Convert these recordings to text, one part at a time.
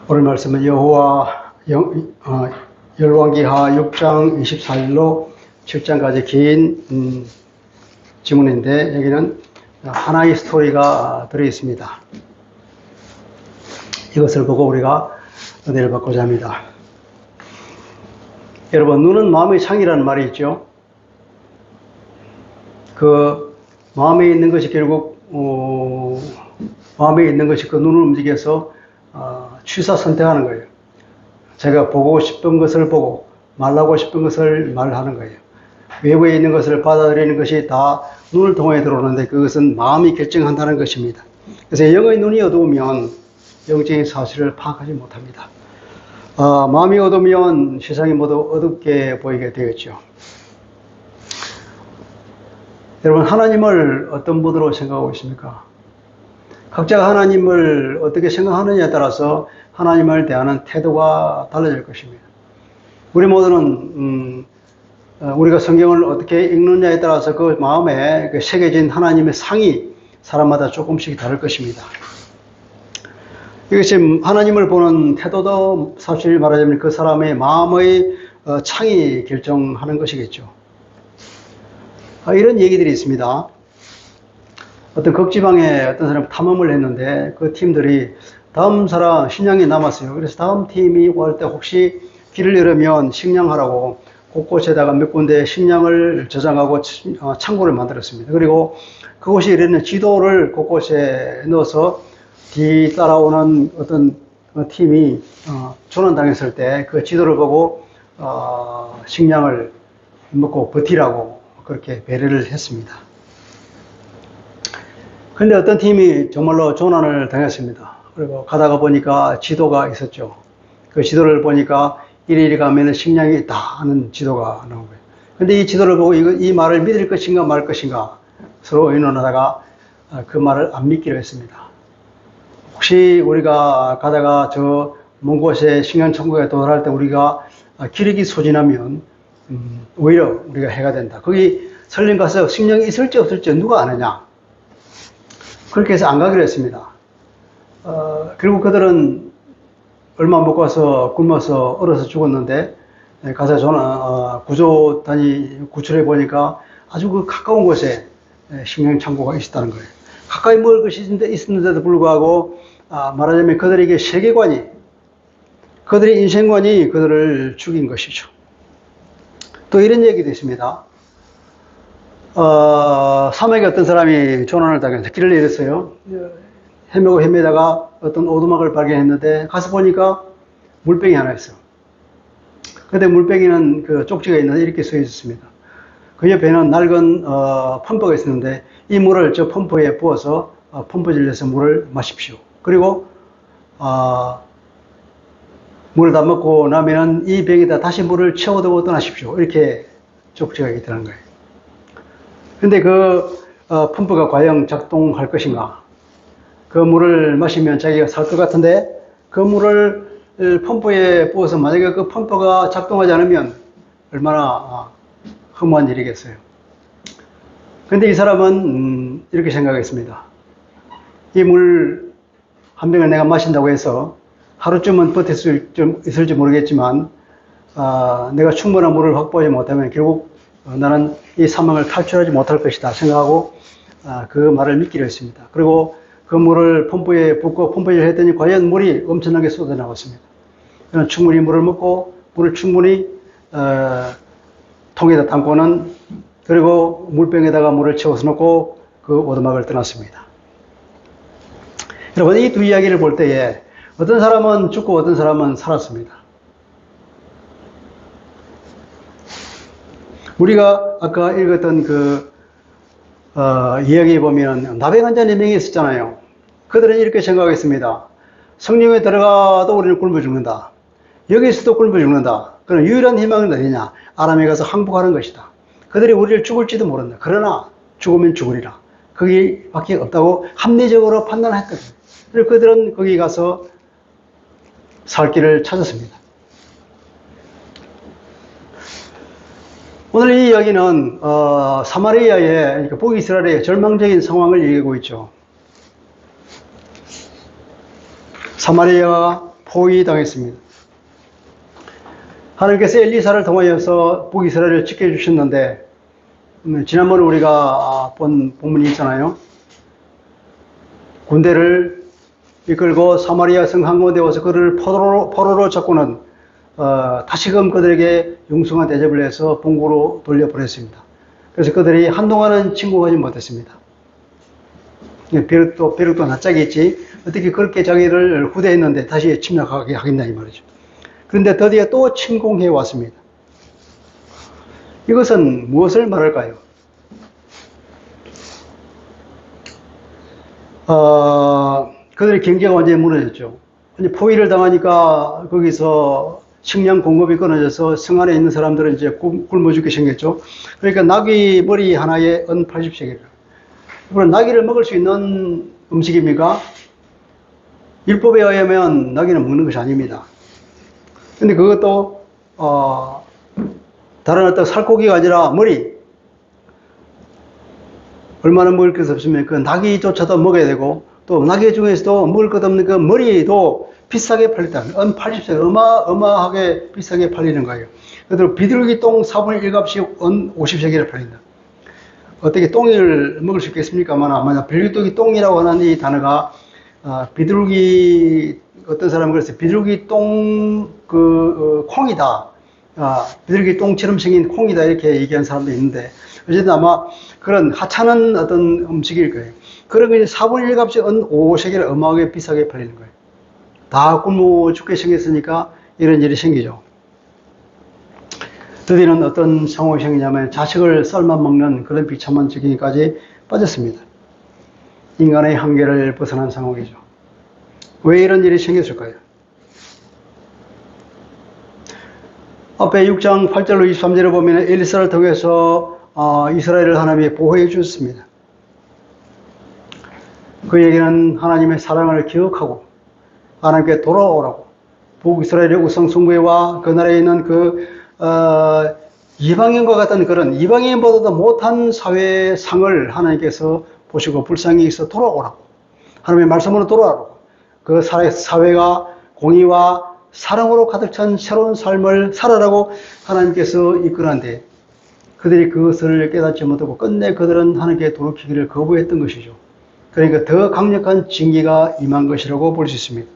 오늘 말씀은 여호와 열왕기하 6장 24절로 7장까지 긴 지문인데 여기는 하나의 스토리가 들어있습니다. 이것을 보고 우리가 은혜를 받고자 합니다. 여러분, 눈은 마음의 창이라는 말이 있죠. 그 마음에 있는 것이 결국 마음에 있는 것이 그 눈을 움직여서 취사 선택하는 거예요. 제가 보고 싶은 것을 보고 말하고 싶은 것을 말하는 거예요. 외부에 있는 것을 받아들이는 것이 다 눈을 통해 들어오는데 그것은 마음이 결정한다는 것입니다. 그래서 영의 눈이 어두우면 영적인 사실을 파악하지 못합니다. 마음이 어두우면 세상이 모두 어둡게 보이게 되겠죠. 여러분, 하나님을 어떤 분으로 생각하고 있습니까? 각자가 하나님을 어떻게 생각하느냐에 따라서 하나님을 대하는 태도가 달라질 것입니다. 우리 모두는 우리가 성경을 어떻게 읽느냐에 따라서 그 마음에 새겨진 하나님의 상이 사람마다 조금씩 다를 것입니다. 이것이 하나님을 보는 태도도 사실 말하자면 그 사람의 마음의 창이 결정하는 것이겠죠. 이런 얘기들이 있습니다. 어떤 극지방에 어떤 사람이 탐험을 했는데 그 팀들이 다음 사람 식량이 남았어요. 그래서 다음 팀이 올 때 혹시 길을 잃으면 식량하라고 곳곳에다가 몇 군데 식량을 저장하고 창고를 만들었습니다. 그리고 그곳이 이르는 지도를 곳곳에 넣어서 뒤 따라오는 어떤 팀이 조난당했을 때 그 지도를 보고 식량을 먹고 버티라고 그렇게 배려를 했습니다. 근데 어떤 팀이 정말로 조난을 당했습니다. 그리고 가다가 보니까 지도가 있었죠. 그 지도를 보니까 이리 가면 식량이 있다 하는 지도가 나온 거예요. 근데 이 지도를 보고 이 말을 믿을 것인가 말 것인가 서로 의논하다가 그 말을 안 믿기로 했습니다. 혹시 우리가 가다가 저 먼 곳에 식량 창고에 도달할 때 우리가 기력이 소진하면 오히려 우리가 해가 된다. 거기 설령 가서 식량이 있을지 없을지 누가 아느냐. 그렇게 해서 안 가기로 했습니다. 결국 그들은 얼마 못 가서 굶어서 얼어서 죽었는데 가서 저는 구조단이 구출해 보니까 아주 그 가까운 곳에 식량 창고가 있었다는 거예요. 가까이 먹을 것이 있었는데도 불구하고 말하자면 그들에게 세계관이, 그들의 인생관이 그들을 죽인 것이죠. 또 이런 얘기도 있습니다. 사막에 어떤 사람이 조난을 당해서 길을 잃었어요. 헤매고 헤매다가 어떤 오두막을 발견했는데 가서 보니까 물병이 하나 있어요. 근데 물병에는 그 쪽지가 있는데 이렇게 써 있었습니다. 그 옆에는 낡은 펌프가 있었는데 이 물을 저 펌프에 부어서 펌프질을 해서 물을 마십시오. 그리고 물을 다 먹고 나면은 이 병에다 다시 물을 채워두고 떠나십시오. 이렇게 쪽지가 있다는 거예요. 근데 그 펌프가 과연 작동할 것인가? 그 물을 마시면 자기가 살 것 같은데 그 물을 펌프에 부어서 만약에 그 펌프가 작동하지 않으면 얼마나 험한 일이겠어요. 근데 이 사람은 이렇게 생각했습니다. 이 물 한 병을 내가 마신다고 해서 하루쯤은 버틸 수 있을지 모르겠지만 내가 충분한 물을 확보하지 못하면 결국 나는 이 사망을 탈출하지 못할 것이다 생각하고 그 말을 믿기로 했습니다. 그리고 그 물을 펌프에 붓고 펌프질을 했더니 과연 물이 엄청나게 쏟아나왔습니다. 그는 충분히 물을 먹고 물을 충분히 통에다 담고는 그리고 물병에다가 물을 채워서 놓고 그 오두막을 떠났습니다. 여러분, 이 두 이야기를 볼 때에 어떤 사람은 죽고 어떤 사람은 살았습니다. 우리가 아까 읽었던 그 이야기에 보면 나병환자 4명이 있었잖아요. 그들은 이렇게 생각했습니다. 성령에 들어가도 우리는 굶어 죽는다. 여기서도 굶어 죽는다. 그럼 유일한 희망은 어디냐? 아람에 가서 항복하는 것이다. 그들이 우리를 죽을지도 모른다. 그러나 죽으면 죽으리라. 거기밖에 없다고 합리적으로 판단했거든요. 그래서 그들은 거기 가서 살 길을 찾았습니다. 오늘 이 이야기는 사마리아의, 그러니까 북이스라엘의 절망적인 상황을 얘기하고 있죠. 사마리아가 포위당했습니다. 하나님께서 엘리사를 통하여서 북이스라엘을 지켜주셨는데, 지난번에 우리가 본 본문이 있잖아요. 군대를 이끌고 사마리아 성 한가운데 와서 그를 포로로 잡고는 다시금 그들에게 융숭한 대접을 해서 본국으로 돌려보냈습니다. 그래서 그들이 한동안은 침공하지 못했습니다. 비록 낯짝이있지 어떻게 그렇게 자기를 후대했는데 다시 침략하게 하겠나 이 말이죠. 그런데 드디어 또 침공해 왔습니다. 이것은 무엇을 말할까요? 그들의 경제가 완전히 무너졌죠. 포위를 당하니까 거기서 식량 공급이 끊어져서 성 안에 있는 사람들은 이제 굶어 죽게 생겼죠. 그러니까 나귀 머리 하나에 은 80세겔. 그럼 나귀를 먹을 수 있는 음식입니까? 율법에 의하면 나귀는 먹는 것이 아닙니다. 근데 그것도 다른 어떤 살코기가 아니라 머리. 얼마나 먹을 것 없으면 그 나귀조차도 먹어야 되고, 또 나귀 중에서도 먹을 것 없는 그 머리도 비싸게 팔렸다. 은 80세겔 어마어마하게 비싸게 팔리는 거예요. 그래도 비둘기 똥 4분의 1값이 은 50세겔에 팔린다. 어떻게 똥을 먹을 수 있겠습니까만, 만약 비둘기 똥이라고 하는 이 단어가 비둘기 어떤 사람은 그랬어요. 비둘기 똥 콩이다. 비둘기 똥처럼 생긴 콩이다 이렇게 얘기한 사람도 있는데, 어쨌든 아마 그런 하찮은 어떤 음식일 거예요. 그런 게 4분의 1 값이 은 5세겔 어마하게 비싸게 팔리는 거예요. 다 굶어 죽게 생겼으니까 이런 일이 생기죠. 드디어는 어떤 상황이 생기냐면 자식을 썰만 먹는 그런 비참한 지경까지 빠졌습니다. 인간의 한계를 벗어난 상황이죠. 왜 이런 일이 생겼을까요? 앞에 6장 8절로 23절을 보면 엘리사를 통해서 이스라엘을 하나님이 보호해 주셨습니다. 그에게는 하나님의 사랑을 기억하고 하나님께 돌아오라고, 북이스라엘의 우상 숭배와 그 나라에 있는 이방인과 같은 그런 이방인보다도 못한 사회의 상을 하나님께서 보시고 불쌍히 있어 돌아오라고, 하나님의 말씀으로 돌아오라고, 그 사회가 공의와 사랑으로 가득 찬 새로운 삶을 살아라고 하나님께서 이끌었는데, 그들이 그것을 깨닫지 못하고 끝내 그들은 하나님께 돌이키기를 거부했던 것이죠. 그러니까 더 강력한 징계가 임한 것이라고 볼 수 있습니다.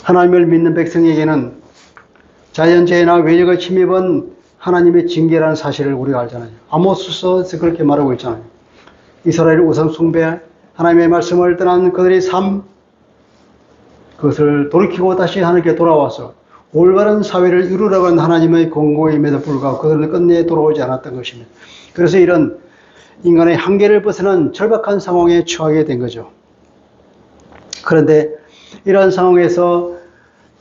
하나님을 믿는 백성에게는 자연재해나 외적의 침입은 하나님의 징계라는 사실을 우리가 알잖아요. 아모스서에서 그렇게 말하고 있잖아요. 이스라엘 우상 숭배, 하나님의 말씀을 떠난 그들의 삶, 그것을 돌이키고 다시 하나님께 돌아와서 올바른 사회를 이루려고 하는 하나님의 공고임에도 불구하고 그들은 끝내 돌아오지 않았던 것입니다. 그래서 이런 인간의 한계를 벗어난 절박한 상황에 처하게 된 거죠. 그런데 이러한 상황에서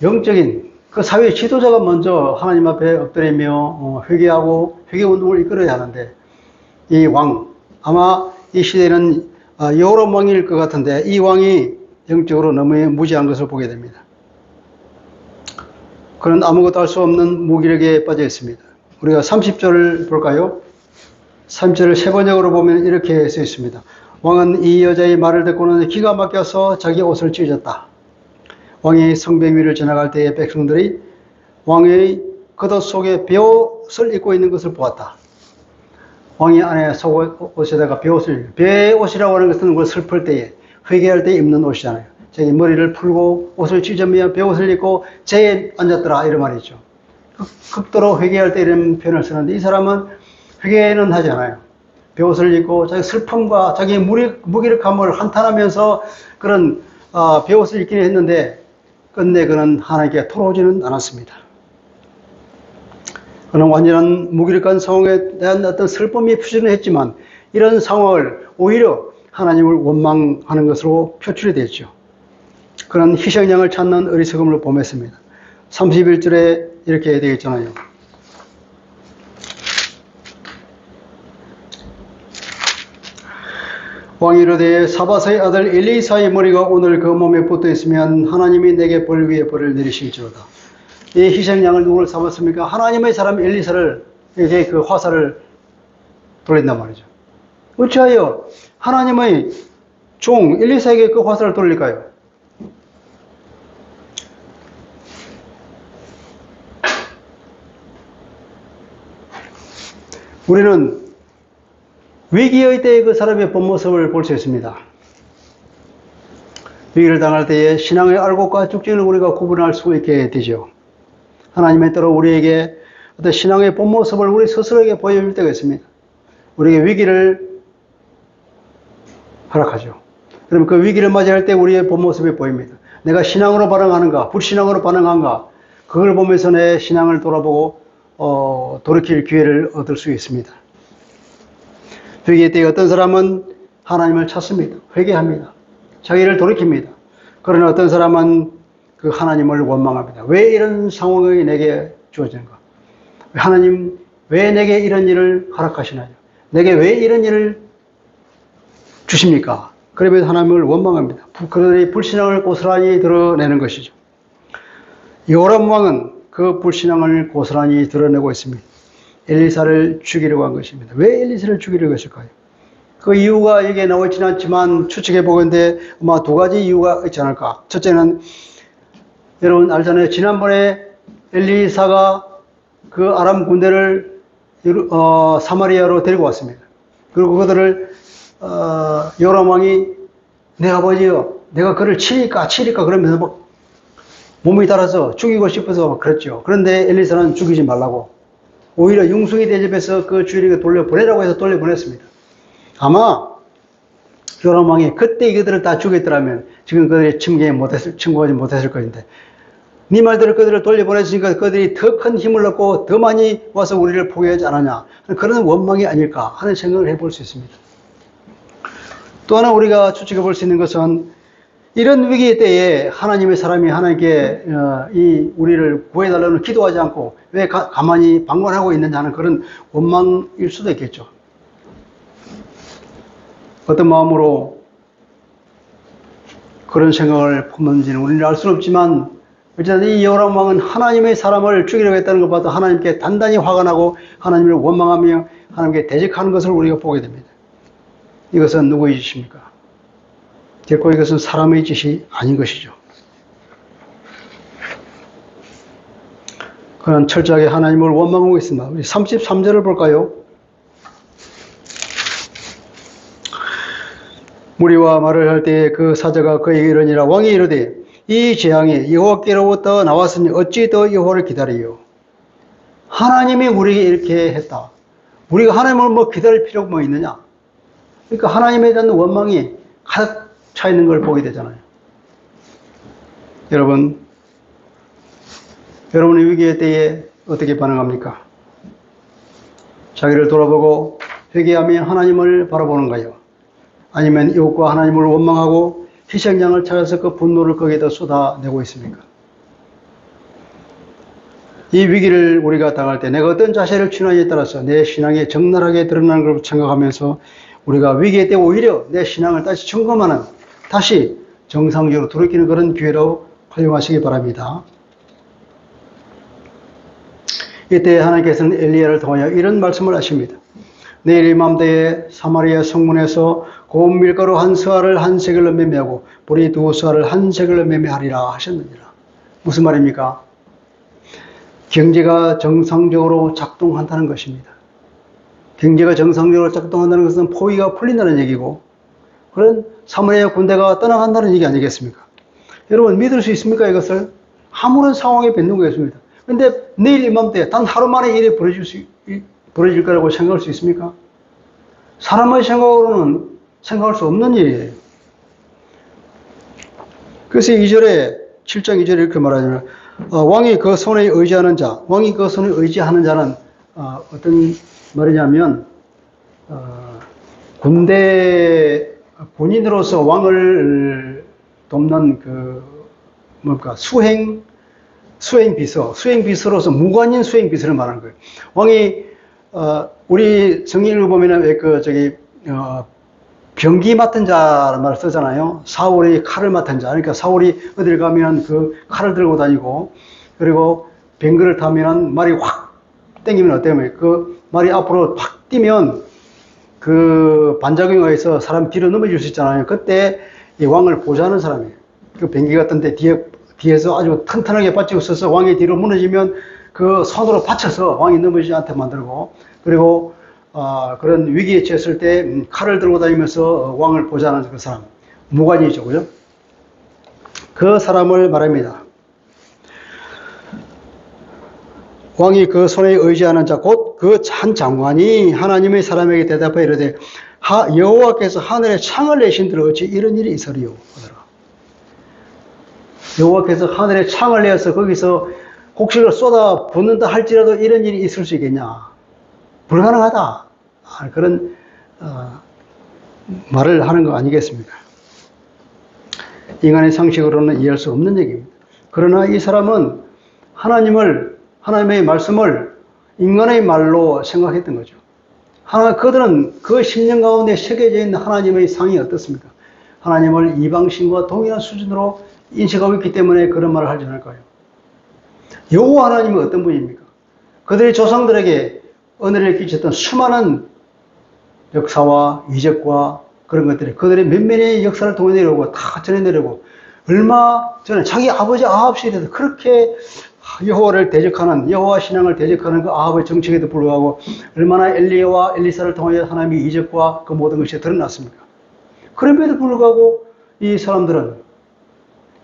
영적인 그 사회의 지도자가 먼저 하나님 앞에 엎드리며 회개하고 회개운동을 이끌어야 하는데, 이 왕, 아마 이 시대는 여호람 왕일 것 같은데 이 왕이 영적으로 너무 무지한 것을 보게 됩니다. 그는 아무것도 할 수 없는 무기력에 빠져 있습니다. 우리가 30절을 볼까요? 30절을 세 번역으로 보면 이렇게 써 있습니다. 왕은 이 여자의 말을 듣고는 기가 막혀서 자기 옷을 찢었다. 왕이 성벽 위를 지나갈 때에 백성들이 왕의 겉옷 속에 베옷을 입고 있는 것을 보았다. 왕이 안에 속옷에다가 베옷이라고 하는 것은 우리가 슬플 때에, 회개할 때 입는 옷이잖아요. 자기 머리를 풀고 옷을 찢으며 베옷을 입고 재에 앉았더라 이런 말이죠. 극도로 회개할 때 이런 표현을 쓰는데, 이 사람은 회개는 하지 않아요. 베옷을 입고 자기 슬픔과 자기 무기력함을 한탄하면서 그런 베옷을 입기는 했는데 끝내 그는 하나님께 돌아오지는 않았습니다. 그는 완전한 무기력한 상황에 대한 어떤 슬픔이 표시는 했지만 이런 상황을 오히려 하나님을 원망하는 것으로 표출이 됐죠. 그는 희생양을 찾는 어리석음을 범했습니다. 31절에 이렇게 되어 있잖아요. 왕이 이르되 사바사의 아들 엘리사의 머리가 오늘 그 몸에 붙어 있으면 하나님이 내게 벌 위에 벌을 내리실지로다. 이 희생양을 누구를 삼았습니까? 하나님의 사람 엘리사를, 이제 그 화살을 돌린단 말이죠. 어찌하여 하나님의 종 엘리사에게 그 화살을 돌릴까요? 우리는 위기의 때에 그 사람의 본 모습을 볼 수 있습니다. 위기를 당할 때에 신앙의 알곡과 쭉증을 우리가 구분할 수 있게 되죠. 하나님의 때로 우리에게 어떤 신앙의 본 모습을 우리 스스로에게 보여줄 때가 있습니다. 우리에게 위기를 허락하죠. 그럼 그 위기를 맞이할 때 우리의 본 모습이 보입니다. 내가 신앙으로 반응하는가, 불신앙으로 반응하는가, 그걸 보면서 내 신앙을 돌아보고 돌이킬 기회를 얻을 수 있습니다. 위기의 때에 어떤 사람은 하나님을 찾습니다. 회개합니다. 자기를 돌이킵니다. 그러나 어떤 사람은 그 하나님을 원망합니다. 왜 이런 상황이 내게 주어지는가? 하나님, 왜 내게 이런 일을 허락하시나요? 내게 왜 이런 일을 주십니까? 그러면서 하나님을 원망합니다. 그들의 불신앙을 고스란히 드러내는 것이죠. 요람 왕은 그 불신앙을 고스란히 드러내고 있습니다. 엘리사를 죽이려고 한 것입니다. 왜 엘리사를 죽이려고 했을까요? 그 이유가 여기에 나와 있지는 않지만 추측해 보건대 아마 두 가지 이유가 있지 않을까. 첫째는 여러분 알잖아요. 지난번에 엘리사가 그 아람 군대를 사마리아로 데리고 왔습니다. 그리고 그들을 요람 왕이 내 아버지요, 내가 그를 치리까 그러면서 막 몸이 달아서 죽이고 싶어서 막 그랬죠. 그런데 엘리사는 죽이지 말라고 오히려 융숭이 대접해서 그 주인에게 돌려보내라고 해서 돌려보냈습니다. 아마 요람 왕이 그때 그들을 다 죽였더라면 지금 그들이 침공하지 못했을 것인데 네 말대로 그들을 돌려보냈으니까 그들이 더 큰 힘을 얻고 더 많이 와서 우리를 포기하지 않았냐, 그런 원망이 아닐까 하는 생각을 해볼 수 있습니다. 또 하나 우리가 추측해 볼 수 있는 것은 이런 위기의 때에 하나님의 사람이 하나님께 우리를 구해달라는 기도하지 않고 왜 가만히 방관하고 있느냐 하는 그런 원망일 수도 있겠죠. 어떤 마음으로 그런 생각을 품는지는 우리는 알 수는 없지만 어쨌든 이 요람 왕은 하나님의 사람을 죽이려고 했다는 것보다 하나님께 단단히 화가 나고 하나님을 원망하며 하나님께 대적하는 것을 우리가 보게 됩니다. 이것은 누구의 짓입니까? 결코 이것은 사람의 짓이 아닌 것이죠. 그는 철저하게 하나님을 원망하고 있습니다. 우리 33절을 볼까요? 무리와 말을 할 때에 그 사자가 그에게 이르니라. 왕이 이르되 이 재앙이 여호와께로부터 나왔으니 어찌 더 여호와를 기다리요? 하나님이 우리에게 이렇게 했다. 우리가 하나님을 기다릴 필요가 뭐 있느냐? 그러니까 하나님에 대한 원망이 가득 차 있는 걸 보게 되잖아요. 여러분의 위기의 때에 어떻게 반응합니까? 자기를 돌아보고 회개하며 하나님을 바라보는가요? 아니면 이웃과 하나님을 원망하고 희생양을 찾아서 그 분노를 거기에다 쏟아내고 있습니까? 이 위기를 우리가 당할 때 내가 어떤 자세를 취하느냐에 따라서 내 신앙이 적나라하게 드러나는 걸 생각하면서 우리가 위기의 때 오히려 내 신앙을 다시 점검하는, 다시 정상적으로 돌이키는 그런 기회로 활용하시기 바랍니다. 이때 하나님께서는 엘리야를 통하여 이런 말씀을 하십니다. 내일 이맘때에 사마리아 성문에서 고운 밀가루 한 스아를 한 세겔로 매매하고 보리 두 스아를 한 세겔로 매매하리라 하셨느니라. 무슨 말입니까? 경제가 정상적으로 작동한다는 것입니다. 경제가 정상적으로 작동한다는 것은 포위가 풀린다는 얘기고, 그런 사마리아 군대가 떠나간다는 얘기 아니겠습니까? 여러분 믿을 수 있습니까? 이것을? 아무런 상황에 뱉는 것입니다. 그런데 내일 이맘때 단 하루 만에 일이 벌어질 거라고 생각할 수 있습니까? 사람의 생각으로는 생각할 수 없는 일이에요. 그래서 7장 2절에 이렇게 말하자면 왕이 그 손에 의지하는 자, 왕이 그 손에 의지하는 자는 어떤 말이냐면 군인으로서 왕을 돕는 수행비서로서 무관인 수행비서를 말하는 거예요. 왕이 우리 성경을 보면은 병기 맡은 자라는 말을 쓰잖아요. 사울이 칼을 맡은 자. 그러니까 사울이 어딜 가면 그 칼을 들고 다니고, 그리고 병거를 타면 말이 확 땡기면 어때요? 그 말이 앞으로 확 뛰면 그 반작용에 의해서 사람 뒤로 넘어질 수 있잖아요. 그때 이 왕을 보좌하는 사람이에요. 그 병기 같은데 뒤에서 아주 튼튼하게 받치고 있어서 왕이 뒤로 무너지면 그 손으로 받쳐서 왕이 넘어지지 않게 만들고, 그리고 그런 위기에 처했을 때 칼을 들고 다니면서 왕을 보좌하는 그 사람, 무관이죠, 그죠? 그 사람을 말합니다. 왕이 그 손에 의지하는 자 곧 그 한 장관이 하나님의 사람에게 대답하여 이르되 여호와께서 하늘에 창을 내신들 어찌 이런 일이 있으리요? 여호와께서 하늘에 창을 내어서 거기서 곡식을 쏟아 붓는다 할지라도 이런 일이 있을 수 있겠냐? 불가능하다. 그런 말을 하는 거 아니겠습니까? 인간의 상식으로는 이해할 수 없는 얘기입니다. 그러나 이 사람은 하나님의 말씀을 인간의 말로 생각했던 거죠. 그들은 그 심령 가운데 새겨져 있는 하나님의 상이 어떻습니까? 하나님을 이방신과 동일한 수준으로 인식하고 있기 때문에 그런 말을 하지 않을까요? 여호와 하나님은 어떤 분입니까? 그들의 조상들에게 은혜를 끼쳤던 수많은 역사와 이적과 그런 것들이 그들의 몇몇의 역사를 통해 내려오고 다 전해 내려오고 얼마 전에 자기 아버지 아합 시대에도 그렇게 여호와를 대적하는 여호와 신앙을 대적하는 그 아합의 정책에도 불구하고 얼마나 엘리야와 엘리사를 통해 하나님의 이적과 그 모든 것이 드러났습니까? 그럼에도 불구하고 이 사람들은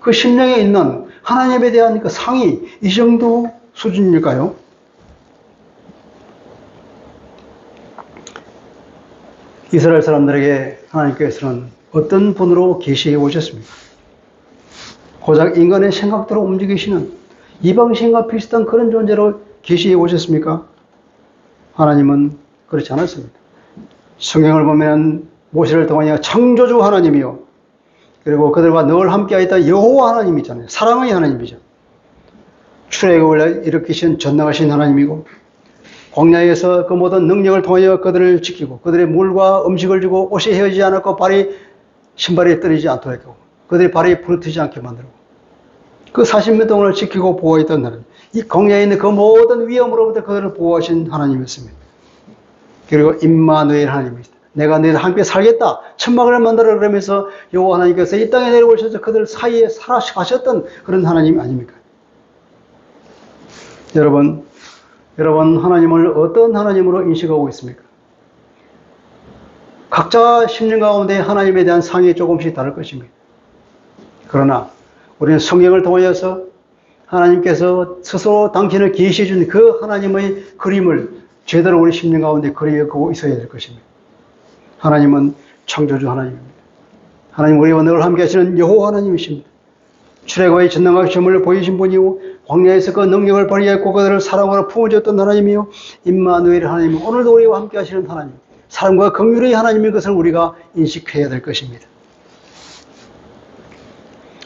그 심령에 있는 하나님에 대한 그 상이 이 정도 수준일까요? 이스라엘 사람들에게 하나님께서는 어떤 분으로 계시해 오셨습니까? 고작 인간의 생각대로 움직이시는 이방신과 비슷한 그런 존재로 계시해 오셨습니까? 하나님은 그렇지 않았습니다. 성경을 보면 모세를 통하여 창조주 하나님이요, 그리고 그들과 늘 함께하였던 여호와 하나님이잖아요. 사랑의 하나님이죠. 출애굽을 일으키신 전능하신 하나님이고 광야에서 그 모든 능력을 통하여 그들을 지키고 그들의 물과 음식을 주고 옷이 헤어지지 않았고 신발이 떨어지지 않도록 하고 그들의 발이 부러뜨리지 않게 만들고 그 40년 동안을 지키고 보호했던 하나님, 이 광야에 있는 그 모든 위험으로부터 그들을 보호하신 하나님이었습니다. 그리고 임마누엘 하나님이시다. 내가 너희들 함께 살겠다. 천막을 만들어 그러면서 여호와 하나님께서 이 땅에 내려오셔서 그들 사이에 살아가셨던 그런 하나님 아닙니까? 여러분 하나님을 어떤 하나님으로 인식하고 있습니까? 각자 심령 가운데 하나님에 대한 상이 조금씩 다를 것입니다. 그러나 우리는 성경을 통하여서 하나님께서 스스로 당신을 계시해 준 그 하나님의 그림을 제대로 우리 심령 가운데 그리고 있어야 될 것입니다. 하나님은 창조주 하나님입니다. 하나님 우리와 늘 함께 하시는 여호와 하나님이십니다. 출애굽의 전능하심을 보이신 분이요 광야에서 그 능력을 발휘했고 그들을 사랑으로 품어줬던 하나님이요 임마누엘 하나님, 오늘도 우리와 함께 하시는 하나님, 사랑과 긍휼의 하나님인 것을 우리가 인식해야 될 것입니다.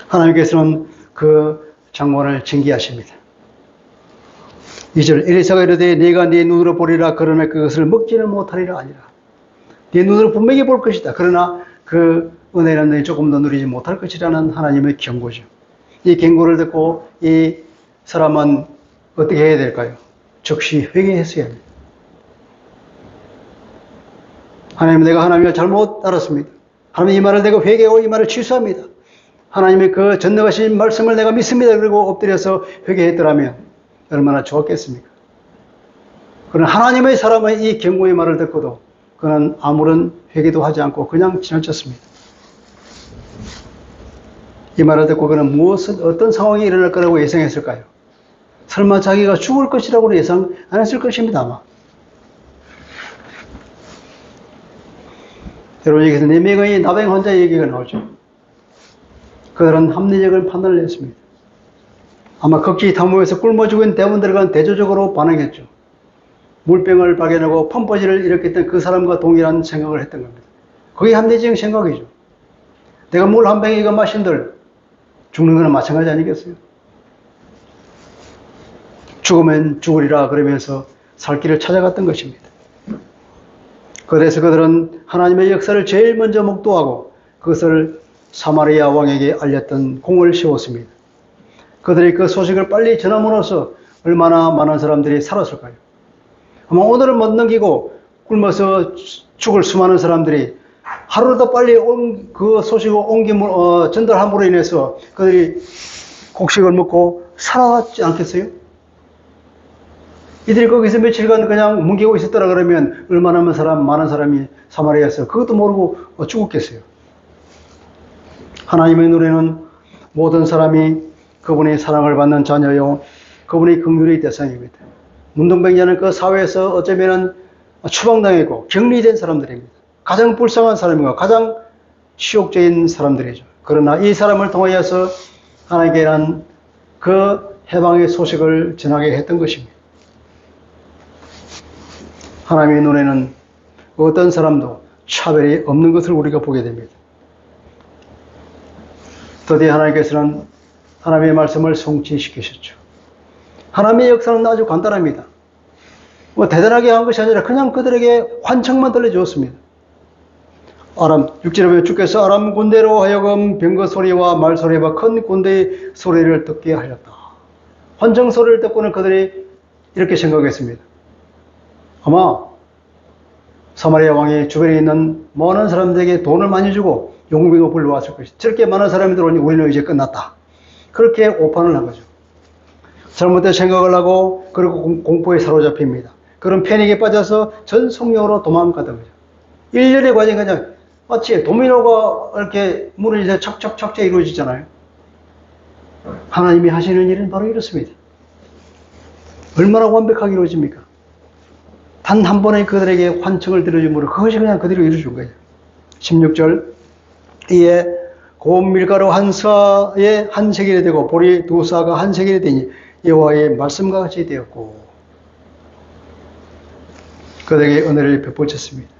하나님께서는 그 장관을 징계하십니다. 2절 엘리사가 이르되 네가 네 눈으로 보리라 그러나 그것을 먹지는 못하리라 아니라 네 눈으로 분명히 볼 것이다. 그러나 그 은혜는 너희 조금 더 누리지 못할 것이라는 하나님의 경고죠. 이 경고를 듣고 이 사람은 어떻게 해야 될까요? 즉시 회개했어야 합니다. 하나님, 내가 하나님을 잘못 알았습니다. 하나님, 이 말을 내가 회개하고 이 말을 취소합니다. 하나님의 그 전능하신 말씀을 내가 믿습니다. 그리고 엎드려서 회개했더라면 얼마나 좋았겠습니까? 그러나 하나님의 사람의 이 경고의 말을 듣고도 그는 아무런 회개도 하지 않고 그냥 지나쳤습니다. 이 말을 듣고 그는 어떤 상황이 일어날 거라고 예상했을까요? 설마 자기가 죽을 것이라고 예상 안 했을 것입니다, 아마. 여러분, 여기서 4명의 나병 환자 얘기가 나오죠. 그들은 합리적인 판단을 했습니다. 아마 극지 탐험에서 굶어 죽은 대원들과는 대조적으로 반응했죠. 물병을 발견하고 펌퍼지를 일으켰던 그 사람과 동일한 생각을 했던 겁니다. 그게 합리적인 생각이죠. 내가 물 한 병 이거 마신들 죽는 거는 마찬가지 아니겠어요? 죽으면 죽으리라 그러면서 살 길을 찾아갔던 것입니다. 그래서 그들은 하나님의 역사를 제일 먼저 목도하고 그것을 사마리아 왕에게 알렸던 공을 세웠습니다. 그들이 그 소식을 빨리 전함으로써 얼마나 많은 사람들이 살았을까요? 아마 오늘은 못 넘기고 굶어서 죽을 수많은 사람들이 하루 더 빨리 그 소식을 전달함으로 인해서 그들이 곡식을 먹고 살아왔지 않겠어요? 이들이 거기서 며칠간 그냥 뭉개고 있었더라 그러면 얼마나 많은 사람이 사마리아에서 그것도 모르고 죽었겠어요. 하나님의 눈에는 모든 사람이 그분의 사랑을 받는 자녀요, 그분의 긍휼의 대상입니다. 문둥병자는 그 사회에서 어쩌면 추방당했고 격리된 사람들입니다. 가장 불쌍한 사람이고 가장 치욕적인 사람들이죠. 그러나 이 사람을 통하여서 하나님께는 그 해방의 소식을 전하게 했던 것입니다. 하나님의 눈에는 어떤 사람도 차별이 없는 것을 우리가 보게 됩니다. 드디어 하나님께서는 하나님의 말씀을 성취시키셨죠. 하나님의 역사는 아주 간단합니다. 대단하게 한 것이 아니라 그냥 그들에게 환청만 들려주었습니다. 6절에 보면 주께서 아람 군대로 하여금 병거 소리와 말 소리와 큰 군대의 소리를 듣게 하셨다. 환청 소리를 듣고는 그들이 이렇게 생각했습니다. 아마 사마리아 왕이 주변에 있는 많은 사람들에게 돈을 많이 주고 용병을 불러왔을 것이다. 저렇게 많은 사람이 들어오니 우리는 이제 끝났다. 그렇게 오판을 한 거죠. 잘못된 생각을 하고 그리고 공포에 사로잡힙니다. 그런 패닉에 빠져서 전 성령으로 도망가던 거죠. 일련의 과정이 그냥 마치 도미노가 이렇게 무너지서 척척척척 이루어지잖아요. 하나님이 하시는 일은 바로 이렇습니다. 얼마나 완벽하게 이루어집니까? 단 한 번에 그들에게 환청을 들어줌으로 그것이 그냥 그대로 이루어진 거예요. 16절 이에 고운 밀가루 한 사에 한 세겔이 되고 보리 두 사가 한 세겔이 되니 여호와의 말씀과 같이 되었고 그들에게 은혜를 베푸셨습니다.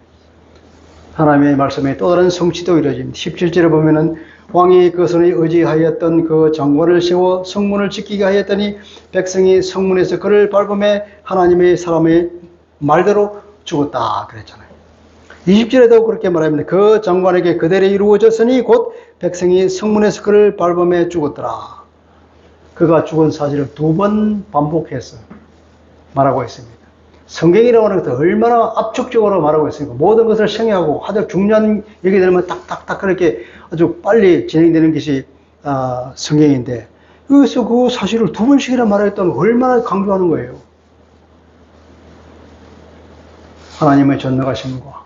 하나님의 말씀에 또 다른 성취도 이루어집니다. 17절에 보면은 왕이 그 손에 의지하였던 그 장관을 세워 성문을 지키게 하였더니 백성이 성문에서 그를 밟음에 하나님의 사람의 말대로 죽었다 그랬잖아요. 20절에도 그렇게 말합니다. 그 장관에게 그대로 이루어졌으니 곧 백성이 성문에서 그를 밟음에 죽었더라. 그가 죽은 사실을 2번 반복해서 말하고 있습니다. 성경이라고 하는 것도 얼마나 압축적으로 말하고 있습니까? 모든 것을 생각하고 아주 중요한 얘기 되면 딱딱딱 그렇게 아주 빨리 진행되는 것이 성경인데 여기서 그 사실을 2번씩이나 말하겠다는 얼마나 강조하는 거예요. 하나님의 전능하심과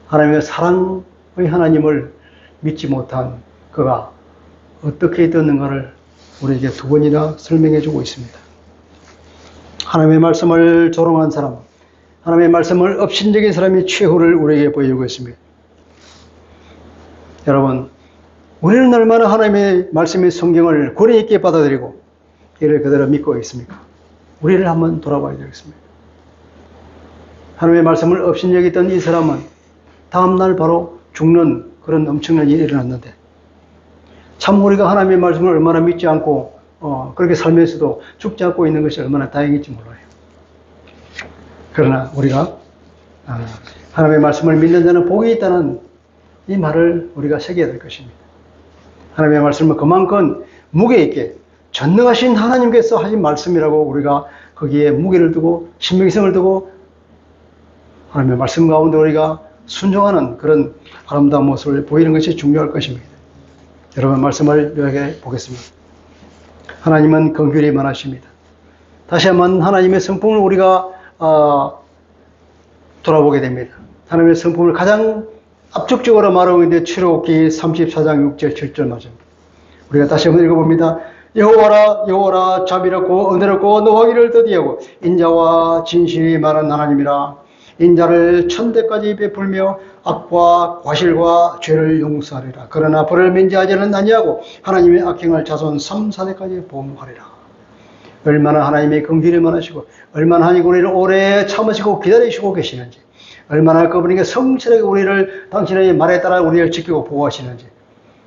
하나님의 사랑의 하나님을 믿지 못한 그가 어떻게 듣는가를 우리에게 2번이나 설명해 주고 있습니다. 하나님의 말씀을 조롱한 사람, 하나님의 말씀을 업신적인 사람이 최후를 우리에게 보여주고 있습니다. 여러분, 우리는 얼마나 하나님의 말씀의 성경을 권위 있게 받아들이고 이를 그대로 믿고 있습니까? 우리를 한번 돌아봐야 되겠습니다. 하나님의 말씀을 업신여기 있던 이 사람은 다음날 바로 죽는 그런 엄청난 일이 일어났는데 참 우리가 하나님의 말씀을 얼마나 믿지 않고 그렇게 살면서도 죽지 않고 있는 것이 얼마나 다행인지 몰라요. 그러나 우리가 하나님의 말씀을 믿는 자는 복이 있다는 이 말을 우리가 새겨야 될 것입니다. 하나님의 말씀은 그만큼 무게 있게 전능하신 하나님께서 하신 말씀이라고 우리가 거기에 무게를 두고 신명성을 두고 하나님의 말씀 가운데 우리가 순종하는 그런 아름다운 모습을 보이는 것이 중요할 것입니다. 여러분 말씀을 요약해 보겠습니다. 하나님은 긍휼이 많으십니다. 다시 한번 하나님의 성품을 우리가 돌아보게 됩니다. 하나님의 성품을 가장 압축적으로 말하고 있는데 출애굽기 34장 6절 7절 말씀입니다. 우리가 다시 한번 읽어봅니다. 여호와라 여호와라 자비롭고 은혜롭고 노하기를 더디하고 인자와 진실이 많은 하나님이라. 인자를 천대까지 베풀며 악과 과실과 죄를 용서하리라. 그러나 벌을 면제하지는 아니하고 하나님의 악행을 자손 3, 4대까지 보호하리라. 얼마나 하나님의 긍휼이 많으시고 얼마나 하나님 우리를 오래 참으시고 기다리시고 계시는지 얼마나 그분에게 성실하게 우리를 당신의 말에 따라 우리를 지키고 보호하시는지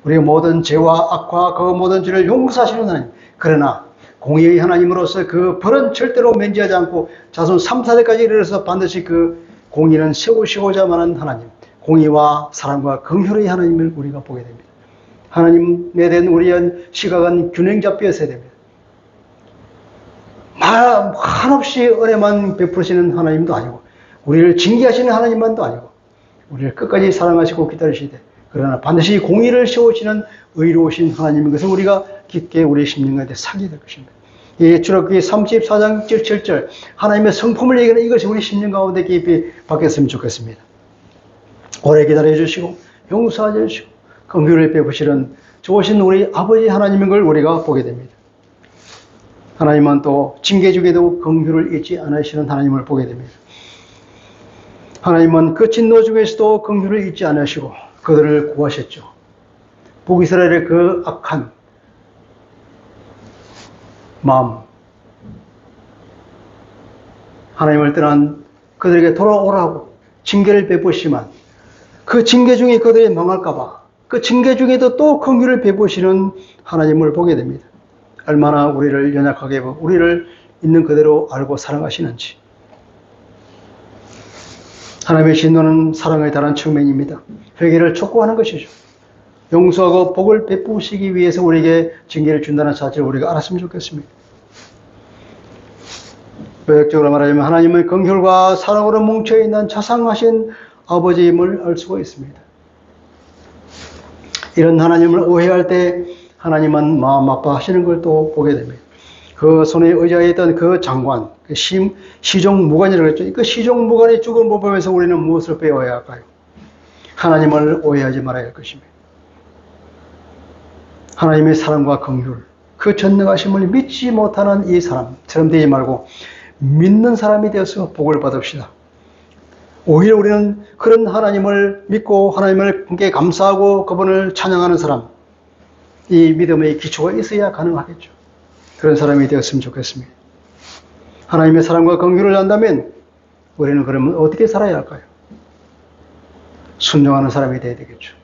우리의 모든 죄와 악과 그 모든 죄를 용서하시는 하나님. 그러나 공의의 하나님으로서 그 벌은 절대로 면제하지 않고 자손 3, 4대까지 이르러서 반드시 그 공의는 세우시고자 하는 하나님, 공의와 사랑과 긍휼의 하나님을 우리가 보게 됩니다. 하나님에 대한 우리의 시각은 균형 잡혀서야 됩니다. 한없이 은혜만 베푸시는 하나님도 아니고 우리를 징계하시는 하나님만도 아니고 우리를 끝까지 사랑하시고 기다리시되 그러나 반드시 공의를 세우시는 의로우신 하나님인 것을 우리가 깊게 우리의 심령 가운데 사게 될 것입니다. 이 출애굽기 34장 7절 하나님의 성품을 얘기하는 이것이 우리 심령 가운데 깊이 박혔으면 좋겠습니다. 오래 기다려 주시고 용서하여 주시고 긍휼을 베푸시는 좋으신 우리 아버지 하나님인 걸 우리가 보게 됩니다. 하나님은 또 징계 중에도 긍휼을 잊지 않으시는 하나님을 보게 됩니다. 하나님은 그 진노 중에서도 긍휼을 잊지 않으시고 그들을 구하셨죠. 북이스라엘의 그 악한 마음, 하나님을 떠난 그들에게 돌아오라고 징계를 베푸시지만 그 징계 중에 그들이 망할까봐 그 징계 중에도 또 긍휼을 베푸시는 하나님을 보게 됩니다. 얼마나 우리를 연약하게 우리를 있는 그대로 알고 사랑하시는지. 하나님의 진노는 사랑에 달한 측면입니다. 회개를 촉구하는 것이죠. 용서하고 복을 베푸시기 위해서 우리에게 징계를 준다는 사실을 우리가 알았으면 좋겠습니다. 요약적으로 말하자면 하나님의 긍휼과 사랑으로 뭉쳐있는 자상하신 아버지임을 알 수가 있습니다. 이런 하나님을 오해할 때 하나님은 마음 아파하시는 걸 또 보게 됩니다. 그 손에 의자에 있던 그 장관, 그 시종무관이라고 했죠. 그 시종무관이 죽은 걸 보면서 우리는 무엇을 배워야 할까요? 하나님을 오해하지 말아야 할 것입니다. 하나님의 사랑과 긍휼, 그 전능하심을 믿지 못하는 이 사람처럼 되지 말고 믿는 사람이 되어서 복을 받읍시다. 오히려 우리는 그런 하나님을 믿고 하나님을 함께 감사하고 그분을 찬양하는 사람, 이 믿음의 기초가 있어야 가능하겠죠. 그런 사람이 되었으면 좋겠습니다. 하나님의 사랑과 긍휼을 안다면 우리는 그러면 어떻게 살아야 할까요? 순종하는 사람이 되어야 되겠죠.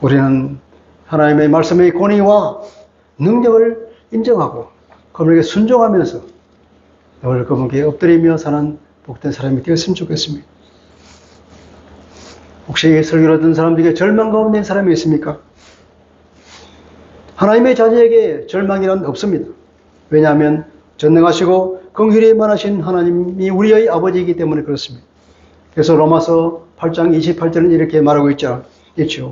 우리는 하나님의 말씀의 권위와 능력을 인정하고 그분에게 순종하면서 늘 그분께 엎드리며 사는 복된 사람이 되었으면 좋겠습니다. 혹시 설교를 듣는 사람 중에 절망 가운데 있는 사람이 있습니까? 하나님의 자녀에게 절망이란 없습니다. 왜냐하면 전능하시고 긍휼이 많으신 하나님이 우리의 아버지이기 때문에 그렇습니다. 그래서 로마서 8장 28절은 이렇게 말하고 있죠.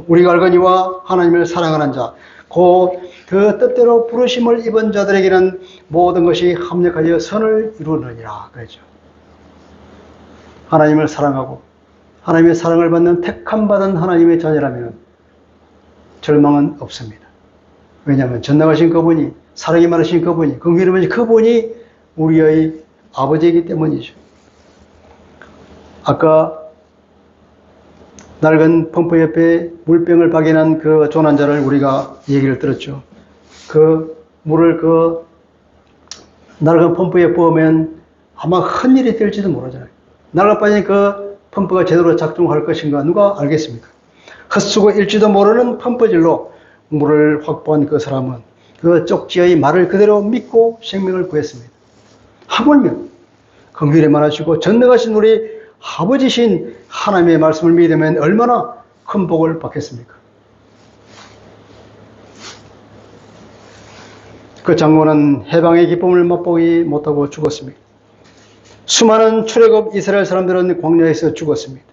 우리가 알거니와 하나님을 사랑하는 자, 곧 그 뜻대로 부르심을 입은 자들에게는 모든 것이 합력하여 선을 이루느니라. 그랬죠. 하나님을 사랑하고 하나님의 사랑을 받는 택함받은 하나님의 자녀라면 절망은 없습니다. 왜냐하면 전능하신 그분이, 사랑이 많으신 그분이, 긍휼이 많으신 그분이 우리의 아버지이기 때문이죠. 아까 낡은 펌프 옆에 물병을 발견한 그 조난자를 우리가 얘기를 들었죠. 그 물을 그 낡은 펌프에 부으면 아마 큰 일이 될지도 모르잖아요. 낡아빠진 그 펌프가 제대로 작동할 것인가 누가 알겠습니까? 헛수고 일지도 모르는 펌프질로 물을 확보한 그 사람은 그 쪽지의 말을 그대로 믿고 생명을 구했습니다. 하물며 긍휼이 많으시고 전능하신 우리 아버지신 하나님의 말씀을 믿으면 얼마나 큰 복을 받겠습니까? 그 장로는 해방의 기쁨을 맛보지 못하고 죽었습니다. 수많은 출애굽 이스라엘 사람들은 광야에서 죽었습니다.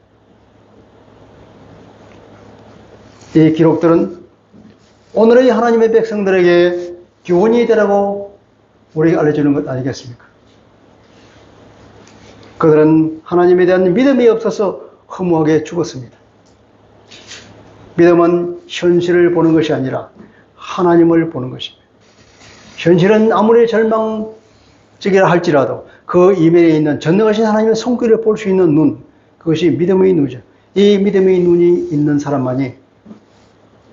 이 기록들은 오늘의 하나님의 백성들에게 교훈이 되라고 우리에게 알려주는 것 아니겠습니까? 그들은 하나님에 대한 믿음이 없어서 허무하게 죽었습니다. 믿음은 현실을 보는 것이 아니라 하나님을 보는 것입니다. 현실은 아무리 절망적이라 할지라도 그 이면에 있는 전능하신 하나님의 손길을 볼 수 있는 눈, 그것이 믿음의 눈이죠. 이 믿음의 눈이 있는 사람만이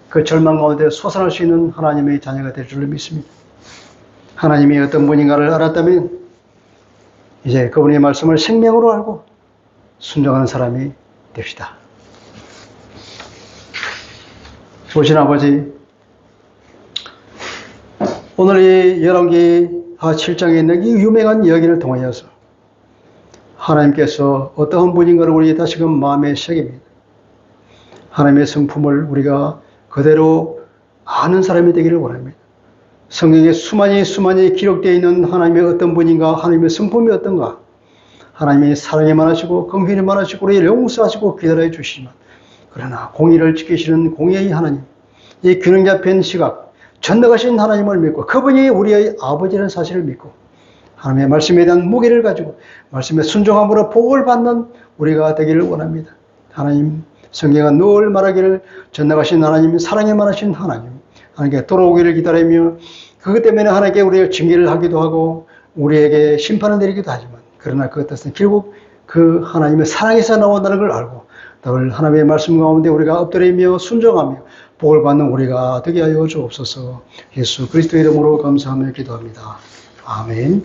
그 절망 가운데 솟아날 수 있는 하나님의 자녀가 될 줄로 믿습니다. 하나님이 어떤 분인가를 알았다면 이제 그분의 말씀을 생명으로 알고 순종하는 사람이 됩시다. 보신 아버지, 오늘 이 열왕기하 7장에 있는 이 유명한 이야기를 통하여서 하나님께서 어떠한 분인가를 우리 다시금 마음에 새깁니다. 하나님의 성품을 우리가 그대로 아는 사람이 되기를 원합니다. 성경에 수많이 기록되어 있는 하나님의 어떤 분인가, 하나님의 성품이 어떤가, 하나님이 사랑이 많으시고 긍휼이 많으시고 우리를 용서하시고 기다려 주시지만 그러나 공의를 지키시는 공의의 하나님, 이 균형 잡힌 시각, 전능하신 하나님을 믿고 그분이 우리의 아버지라는 사실을 믿고 하나님의 말씀에 대한 무게를 가지고 말씀에 순종함으로 복을 받는 우리가 되기를 원합니다. 하나님, 성경은 늘 말하기를 전능하신 하나님, 사랑에 많으신 하나님, 하나님께 돌아오기를 기다리며 그것 때문에 하나님께 우리가 징계를 하기도 하고 우리에게 심판을 내리기도 하지만 그러나 그 뜻은 결국 그 하나님의 사랑에서 나온다는 걸 알고 늘 하나님의 말씀 가운데 우리가 엎드리며 순종하며 복을 받는 우리가 되게 하여 주옵소서. 예수 그리스도 이름으로 감사하며 기도합니다. 아멘.